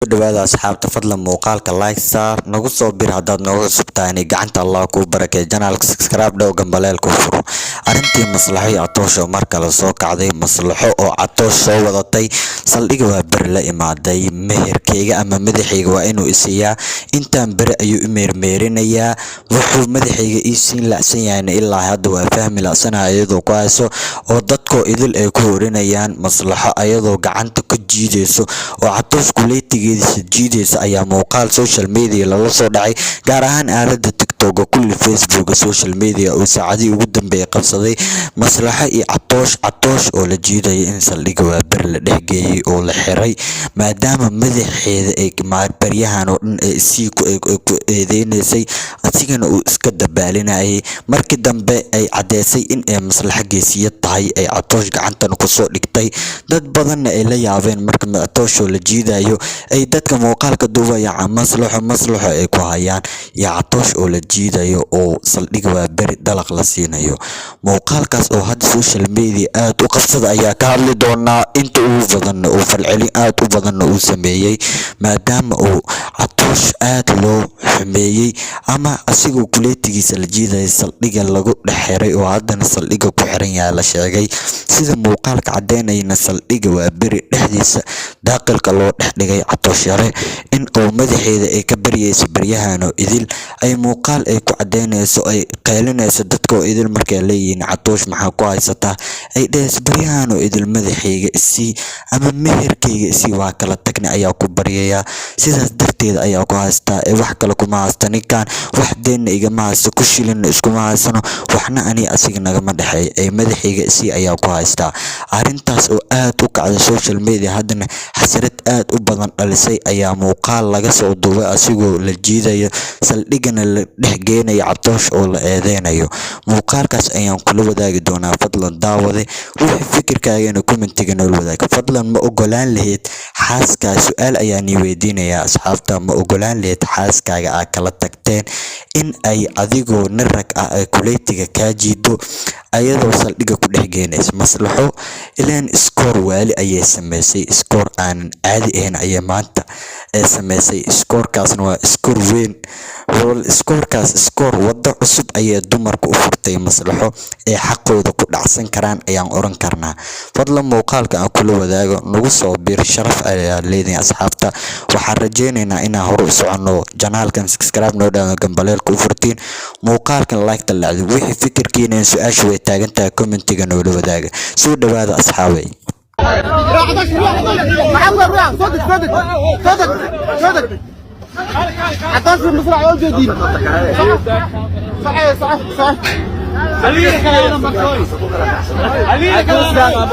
dhawaada asxaabta fadlan muuqaalka like saar nagu soo bir hadaad nooga cusubtahay gacanta Allah ku barakay channelka subscribe dhaw gambaleelka furo arintii maslaxay Atoosh mar kale soo kacday maslaxo oo Atoosh soo wadatay saldhiga waa ber la imaaday meherkeyga ama madaxayga waa inuu isiyaa intaan ber ayuu meermeerinayaa wuxuu madaxayga isiin laacsan yahay ilaa hadda waa fahmi laacsanaa iyadoo ku hayso oo dadko idil ay ku horinayaan maslaxo ayadoo gacanta ku jiideyso oo Atoosh kuleetiga jiideysa ayaa muuqaal social media lala soo dhacay gaar ahaan aalada TikTok kulli Facebook social media oo saacadii ugu dambeeyay qabsaday maslaxa iyo Atoosh oo la jiiday in saldhiga waa ber la dhexgeeyay oo la xiray maadaama madaxeeda ay baryahan oo dhan ay sii ku eedeysay asigana uu iska dabaalinayay markii dambe ay cadeysay in ay maslaxa geesiyad tahay ay Atoosh gacantana ku soo dhigtay dad badan ay la yaabeen marka Atoosh oo la jiidayo ay dadka muuqaalka duubaya maslaxo ay ku hayaan ya Atoosh oo la jiidayo oo saldhiga waa ber dalaq la siinayo muuqaalkaas oo hadda social media aad u qabsada ayaa ka hadli doona inta ugu badan oo falcelin aad u badan uu sameeyay maadaama uu Atoosh aad loo xumeeyay ama asigoo kuleetigiisa la jiiday saldhiga lagu dhaxeeray oo haddana saldhiga ku xiran yahay la sheegay sida muuqaalka cadeynayna saldhiga waa ber dhexdiisa daaqilka loo dhigay Atoosh yare in oo madaxeeda ay ka bariyayso baryahan oo idil ay muuqaal ay ku cadeynayso ay qeylinayso dadka idil markay leeyihiin Atoosh maxaa ku haysataa ay dhees baryahan oo idil madaxeega si ama meherkeyga si waa kala tagna ayaa ku bariyaya sidaas darteed ayaa ku haystaa wax kale kuma haysto ninkan wax deena igama haysto ku shilin iskuma haysano waxna ani asiga nagama dhaxay ay madaxeega si ayaa ku haystaa arintaas oo aad u kacday social media haddana xasarad aad u badan dhalisay ayaa muuqaal laga soo duubay asigoo la jiidayo saldhigana la dhexgeenayo Atoosh oo la eedeynayo muuqaalkaas ayaan kula wadaagi doonaa fadlan daawade wixii fikirkaaga commentiga noo wadaag fadlan ma ogolaan lahayd xaaska su'aal ayaan weydiinayaa asxaabta ma ogolaan lahayd xaaskaaga aad kala tagteen in ay adigoo nirag ah ay kuleetiga ka jiido ayadoo saldhiga ku dhexgeenayso maslaxo ilaan score waali ayay sameysay score aan caadi ahayn ayay maanta sameysay scorekaasna waa score weyn scorekaas score wada cusub ayay dumarku u furtay maslaxo ee xaqooda ku dhacsan karaan ayaan oran karnaa fadlan muuqaalka aan kula wadaago nagu soo bir sharaf ayaa leedahay asxaabta waxaan rajeynaynaa inaan hor u socono channelkan subscribe noo dhaano gambaleelka u furtiin muuqaalkan like talaacdo wixii fikirkiina su'aasha way taagan tahay commentiga noo wadaaga soo dhawaada asxaabay Atoosh المصرع يوم جديد صحيح خلينا كلامنا مكتوب خلينا كلامنا